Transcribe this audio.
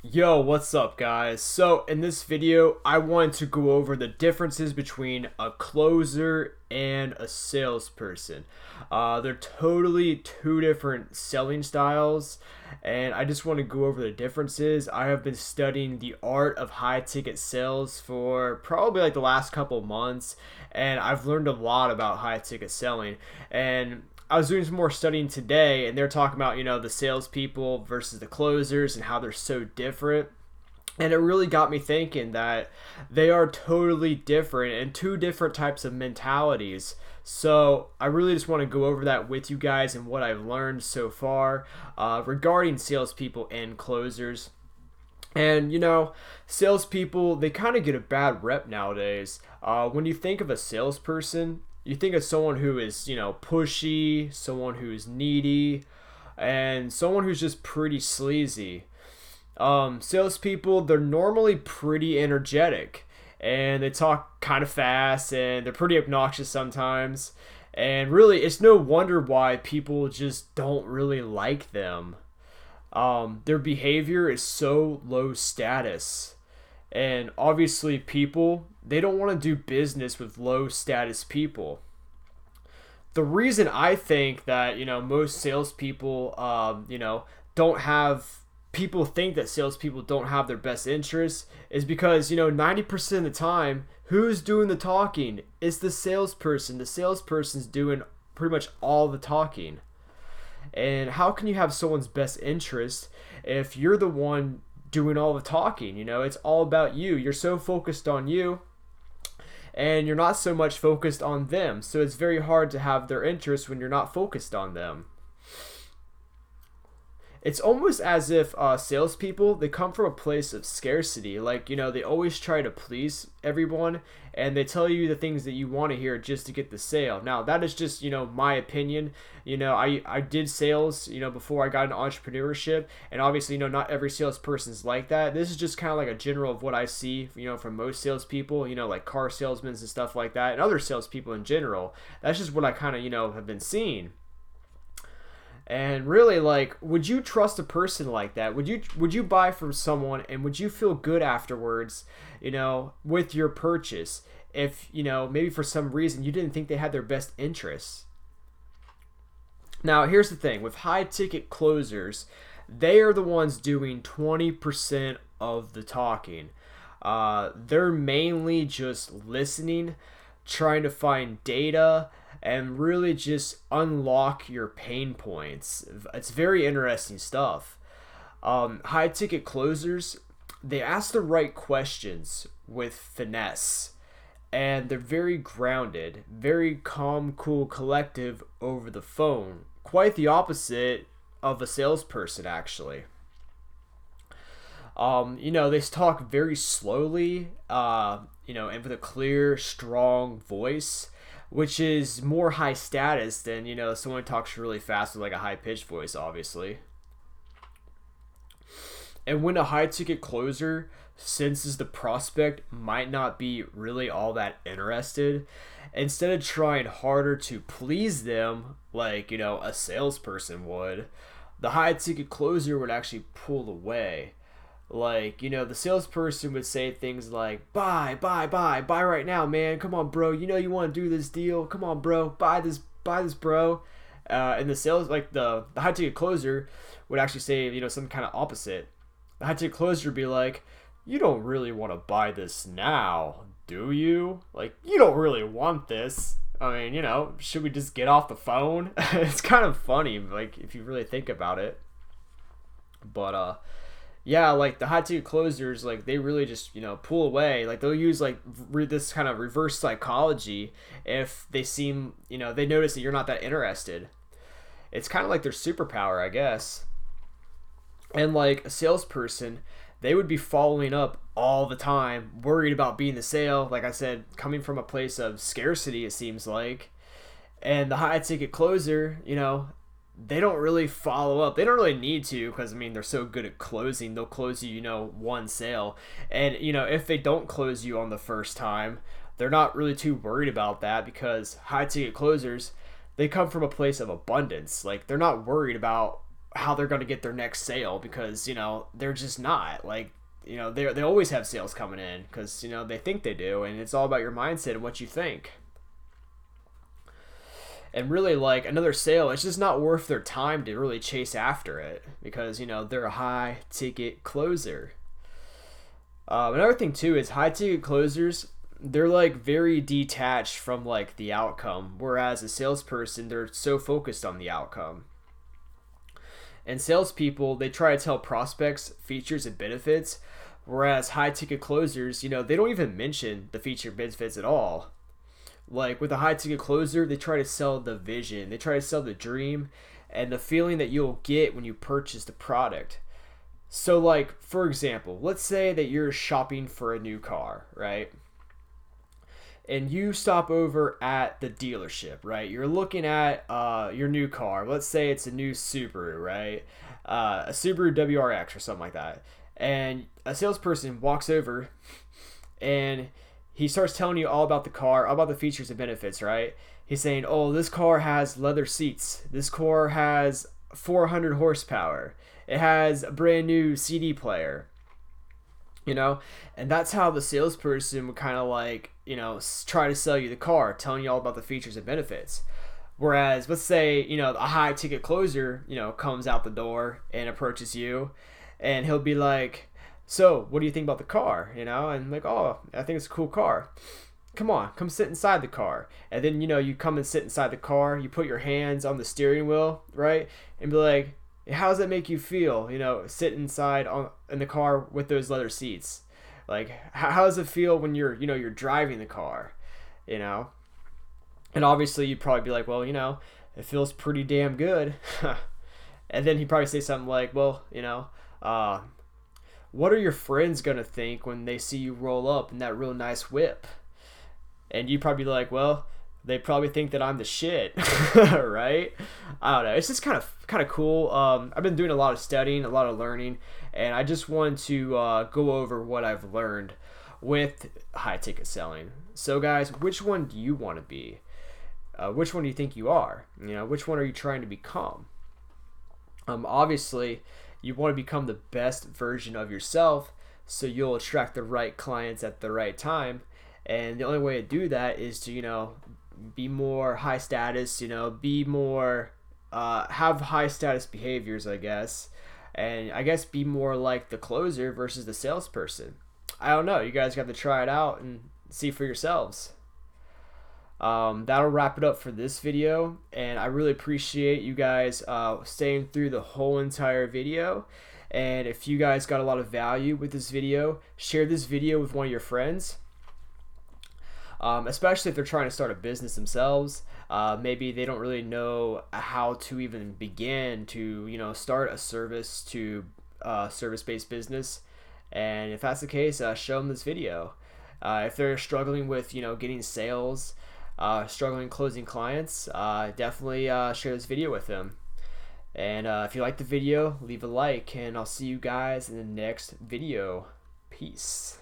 Yo, what's up guys? So in this video, I wanted to go over the differences between a closer and a salesperson. They're totally two different selling styles, and I just want to go over the differences. I have been studying the art of high ticket sales for probably like the last couple months, and I've learned a lot about high ticket selling. And I was doing some more studying today, and they're talking about, the salespeople versus the closers and how they're so different. And it really got me thinking that they are totally different and two different types of mentalities. So I really just want to go over that with you guys and what I've learned so far regarding salespeople and closers. And salespeople, they kind of get a bad rep nowadays. When you think of a salesperson, you think of someone who is, pushy, someone who's needy, and someone who's just pretty sleazy. Salespeople, they're normally pretty energetic, and they talk kind of fast, and they're pretty obnoxious sometimes. And really, it's no wonder why people just don't really like them. Their behavior is so low status. And obviously, people, they don't want to do business with low status people. The reason I think that, most salespeople, don't have, people think that salespeople don't have their best interests is because, 90% of the time, who's doing the talking? It's the salesperson. The salesperson's doing pretty much all the talking. And how can you have someone's best interest if you're the one doing all the talking? It's all about you. You're so focused on you, and you're not so much focused on them. So it's very hard to have their interest when you're not focused on them. It's almost as if salespeople, they come from a place of scarcity. Like, they always try to please everyone, and they tell you the things that you want to hear just to get the sale. Now, that is just, my opinion. I did sales, before I got into entrepreneurship, and obviously, not every salesperson's like that. This is just kind of like a general of what I see, from most salespeople, like car salesmen and stuff like that, and other salespeople in general. That's just what I kind of, have been seeing. And really, like, would you trust a person like that? Would you buy from someone, and would you feel good afterwards, with your purchase if, maybe for some reason you didn't think they had their best interests? Now, here's the thing. With high ticket closers, they are the ones doing 20% of the talking. They're mainly just listening, trying to find data, and really just unlock your pain points. It's very interesting stuff. High ticket closers, they ask the right questions with finesse, and they're very grounded, very calm, cool, collective over the phone. Quite the opposite of a salesperson, actually. They talk very slowly, and with a clear, strong voice, which is more high status than, someone who talks really fast with like a high pitched voice, obviously. And when a high ticket closer senses the prospect might not be really all that interested, instead of trying harder to please them like, a salesperson would, the high ticket closer would actually pull away. Like, the salesperson would say things like, buy right now, man. Come on, bro. You want to do this deal. Come on, bro. Buy this, bro. And the sales, like the high ticket closer would actually say, some kind of opposite. The high ticket closer would be like, you don't really want to buy this now, do you? Like, you don't really want this. I mean, should we just get off the phone? It's kind of funny, like, if you really think about it. But, yeah, like the high ticket closers, like they really just, pull away. Like they'll use like this kind of reverse psychology if they seem, they notice that you're not that interested. It's kind of like their superpower, I guess. And like a salesperson, they would be following up all the time, worried about being the sale. Like I said, coming from a place of scarcity, it seems like. And the high ticket closer, they don't really follow up. They don't really need to because, they're so good at closing. They'll close you, one sale. And, if they don't close you on the first time, they're not really too worried about that because high ticket closers, they come from a place of abundance. Like, they're not worried about how they're going to get their next sale, because they're just not like, they always have sales coming in because they think they do, and it's all about your mindset and what you think. And really, like, another sale, it's just not worth their time to really chase after it, because they're a high ticket closer. Another thing too is high ticket closers, they're like very detached from like the outcome, whereas a salesperson, they're so focused on the outcome. And salespeople, they try to tell prospects features and benefits, whereas high ticket closers, they don't even mention the feature and benefits at all. Like with a high ticket closer, they try to sell the vision, they try to sell the dream, and the feeling that you'll get when you purchase the product. So like, for example, let's say that you're shopping for a new car, right? And you stop over at the dealership, right? You're looking at your new car. Let's say it's a new Subaru, right? A Subaru WRX or something like that. And a salesperson walks over and he starts telling you all about the car, all about the features and benefits, right? He's saying, oh, this car has leather seats. This car has 400 horsepower. It has a brand new CD player. And that's how the salesperson would kind of like, try to sell you the car, telling you all about the features and benefits. Whereas, let's say, a high ticket closer, comes out the door and approaches you, and he'll be like, so what do you think about the car? And like, oh, I think it's a cool car. Come sit inside the car. And then, you come and sit inside the car, you put your hands on the steering wheel, right? And be like, how does that make you feel, sit inside in the car with those leather seats? Like, how does it feel when you're driving the car, And obviously you'd probably be like, well, it feels pretty damn good. And then he'd probably say something like, well, what are your friends going to think when they see you roll up in that real nice whip? And you'd probably be like, well, they probably think that I'm the shit, right? I don't know. It's just kind of cool. I've been doing a lot of studying, a lot of learning, and I just wanted to go over what I've learned with high ticket selling. So guys, which one do you want to be? Which one do you think you are? Which one are you trying to become? Obviously, you want to become the best version of yourself, so you'll attract the right clients at the right time. And the only way to do that is to, be more high status, be more, have high status behaviors, I guess. And I guess be more like the closer versus the salesperson. I don't know. You guys got to try it out and see for yourselves. That'll wrap it up for this video. And I really appreciate you guys staying through the whole entire video. And if you guys got a lot of value with this video, share this video with one of your friends. Especially if they're trying to start a business themselves. Maybe they don't really know how to even begin to, start a service-based business. And if that's the case, show them this video. If they're struggling with, getting sales, struggling closing clients, definitely share this video with them. And if you like the video, leave a like, and I'll see you guys in the next video. Peace.